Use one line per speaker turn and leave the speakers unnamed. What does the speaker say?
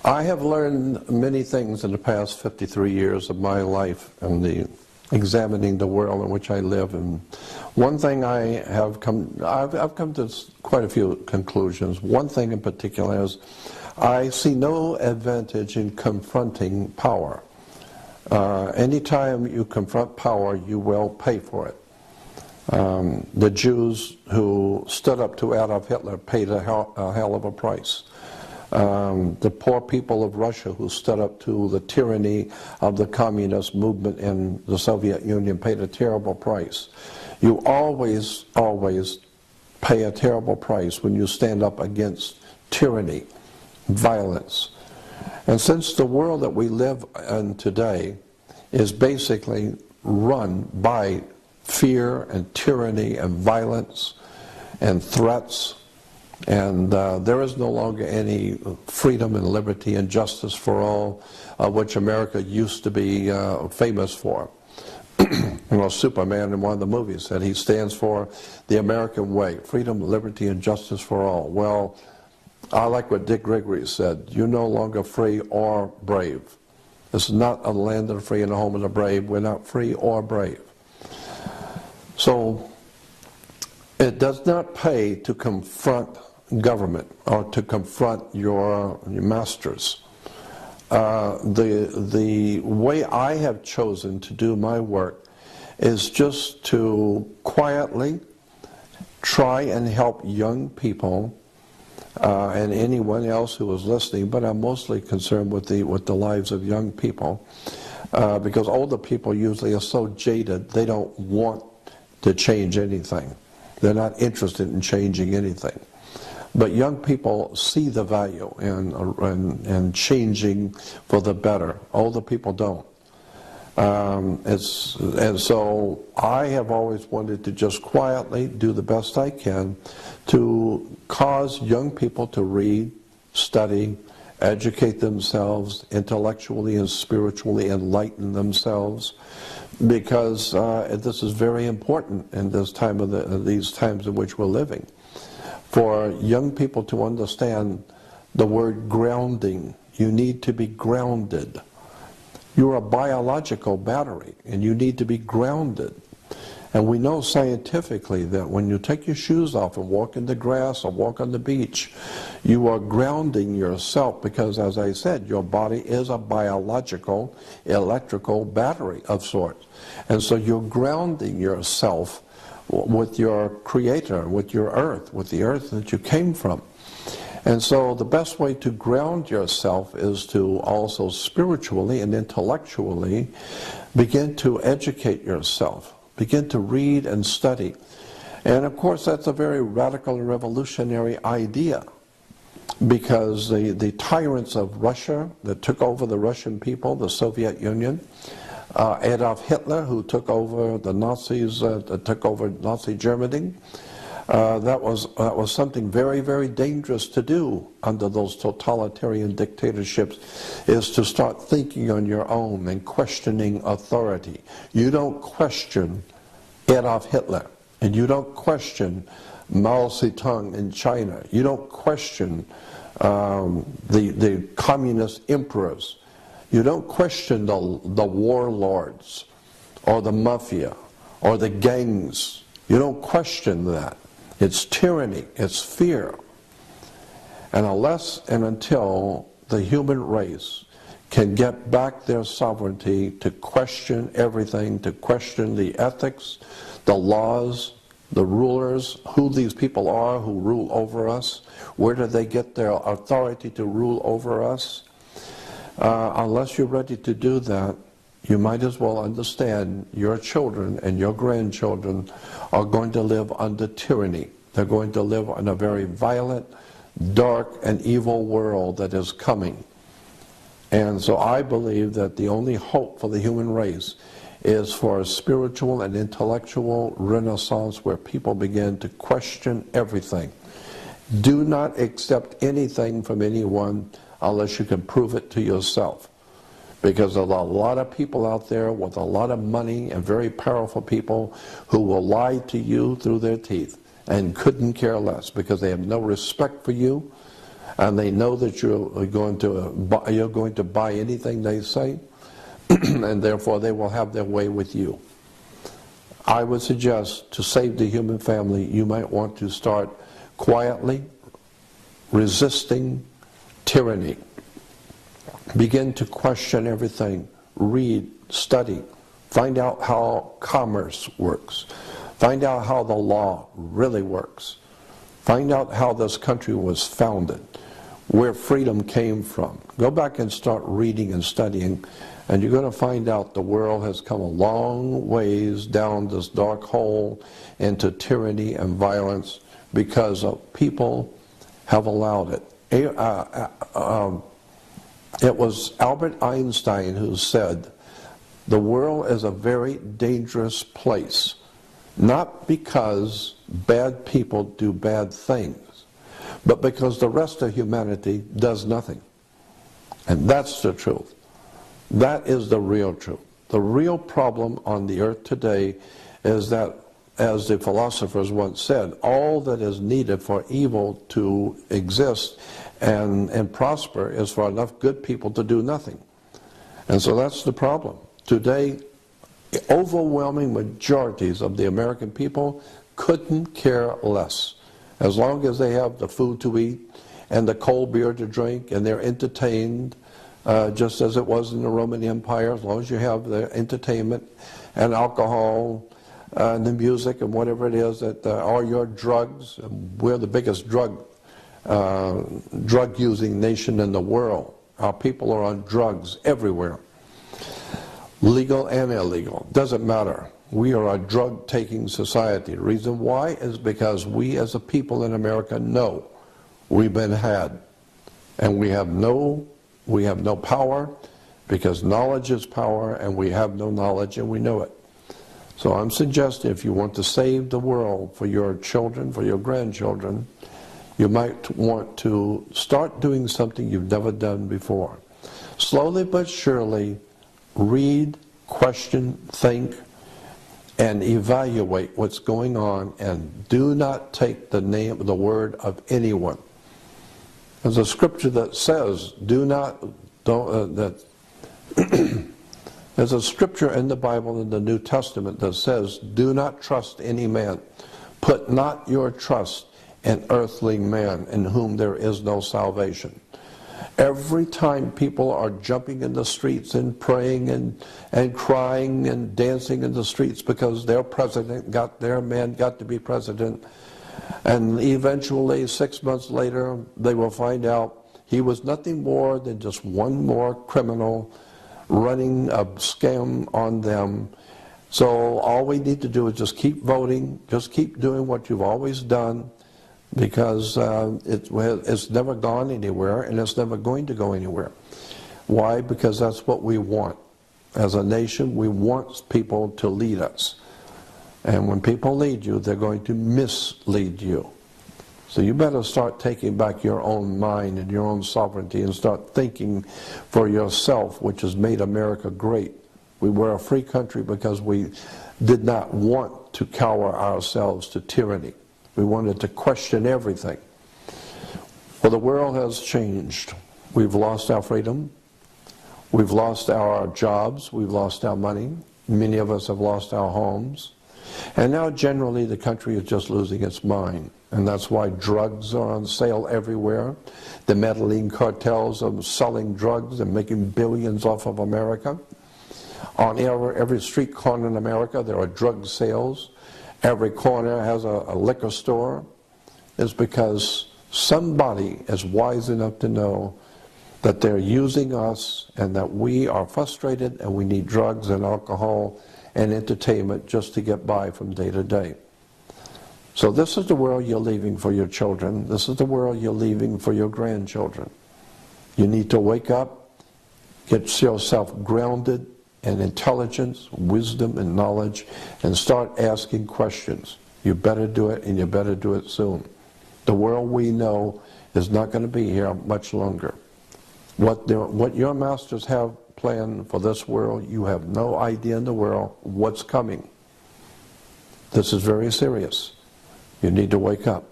I have learned many things in the past 53 years of my life and examining the world in which I live. And one thing I've come to quite a few conclusions. One thing in particular is I see no advantage in confronting power. Anytime you confront power, you will pay for it. The Jews who stood up to Adolf Hitler paid a hell of a price. The poor people of Russia who stood up to the tyranny of the communist movement in the Soviet Union paid a terrible price. You always pay a terrible price when you stand up against tyranny, violence. And since the world that we live in today is basically run by fear and tyranny and violence and threats, and there is no longer any freedom and liberty and justice for all, which America used to be famous for. You know, Superman in one of the movies said he stands for the American way, freedom, liberty, and justice for all. Well, I like what Dick Gregory said, you're no longer free or brave. This is not a land of the free and a home of the brave. We're not free or brave. So it does not pay to confront government or to confront your masters. The way I have chosen to do my work is just to quietly try and help young people and anyone else who is listening, but I'm mostly concerned with the lives of young people, because older people usually are so jaded they don't want to change anything. They're not interested in changing anything. But young people see the value in changing for the better. Older people don't. And so I have always wanted to just quietly do the best I can to cause young people to read, study, educate themselves, intellectually and spiritually enlighten themselves, because this is very important in this time of these times in which we're living. For young people to understand the word grounding, you need to be grounded. You're a biological battery, and you need to be grounded. And we know scientifically that when you take your shoes off and walk in the grass or walk on the beach, you are grounding yourself because, as I said, your body is a biological, electrical battery of sorts. And so you're grounding yourself with your Creator, with your earth, with the earth that you came from. And so the best way to ground yourself is to also spiritually and intellectually begin to educate yourself. Begin to read and study. And of course that's a very radical and revolutionary idea, because the tyrants of Russia that took over the Russian people, the Soviet Union, Adolf Hitler, who took over the Nazis, took over Nazi Germany, that was something very, very dangerous to do under those totalitarian dictatorships, is to start thinking on your own and questioning authority. You don't question Adolf Hitler, and you don't question Mao Zedong in China. You don't question the communist emperors. You don't question the warlords or the mafia or the gangs. You don't question that. It's tyranny, it's fear. And unless and until the human race can get back their sovereignty to question everything, to question the ethics, the laws, the rulers, who these people are who rule over us, where do they get their authority to rule over us, unless you're ready to do that, you might as well understand your children and your grandchildren are going to live under tyranny. They're going to live in a very violent, dark, and evil world that is coming. And so I believe that the only hope for the human race is for a spiritual and intellectual renaissance where people begin to question everything. Do not accept anything from anyone unless you can prove it to yourself. Because there's a lot of people out there with a lot of money and very powerful people who will lie to you through their teeth and couldn't care less because they have no respect for you and they know that you're going to buy anything they say, and therefore they will have their way with you. I would suggest, to save the human family, you might want to start quietly resisting tyranny. Begin to question everything. Read, study, find out how commerce works. Find out how the law really works. Find out how this country was founded, where freedom came from. Go back and start reading and studying, and you're going to find out the world has come a long ways down this dark hole into tyranny and violence because of people have allowed it. It was Albert Einstein who said, the world is a very dangerous place, not because bad people do bad things, but because the rest of humanity does nothing. And that's the truth. That is the real truth. The real problem on the earth today is that, as the philosophers once said, all that is needed for evil to exist and prosper is for enough good people to do nothing. And so that's the problem. Today, overwhelming majorities of the American people couldn't care less. As long as they have the food to eat and the cold beer to drink and they're entertained, just as it was in the Roman Empire, as long as you have the entertainment and alcohol and the music and whatever it is, that all your drugs, we're the biggest drug-using nation in the world. Our people are on drugs everywhere. Legal and illegal, doesn't matter. We are a drug-taking society. The reason why is because we as a people in America know we've been had. And we have no power, because knowledge is power, and we have no knowledge and we know it. So I'm suggesting, if you want to save the world for your children, for your grandchildren, you might want to start doing something you've never done before. Slowly but surely, read, question, think, and evaluate what's going on, and do not take the word of anyone. There's a scripture that says, there's a scripture in the Bible, in the New Testament, that says, do not trust any man. Put not your trust in earthly man, in whom there is no salvation. Every time people are jumping in the streets and praying and crying and dancing in the streets because their man got to be president, and eventually 6 months later they will find out he was nothing more than just one more criminal running a scam on them. So all we need to do is just keep voting, just keep doing what you've always done, because it's never gone anywhere, and it's never going to go anywhere. Why? Because that's what we want. As a nation, we want people to lead us. And when people lead you, they're going to mislead you. So you better start taking back your own mind and your own sovereignty and start thinking for yourself, which has made America great. We were a free country because we did not want to cower ourselves to tyranny. We wanted to question everything. Well, the world has changed. We've lost our freedom. We've lost our jobs. We've lost our money. Many of us have lost our homes. And now generally the country is just losing its mind. And that's why drugs are on sale everywhere. The meddling cartels are selling drugs and making billions off of America. On every street corner in America there are drug sales. Every corner has a liquor store. It's because somebody is wise enough to know that they're using us and that we are frustrated and we need drugs and alcohol and entertainment just to get by from day to day. So this is the world you're leaving for your children. This is the world you're leaving for your grandchildren. You need to wake up, get yourself grounded in intelligence, wisdom, and knowledge, and start asking questions. You better do it, and you better do it soon. The world we know is not going to be here much longer. What your masters have planned for this world, you have no idea in the world what's coming. This is very serious. You need to wake up.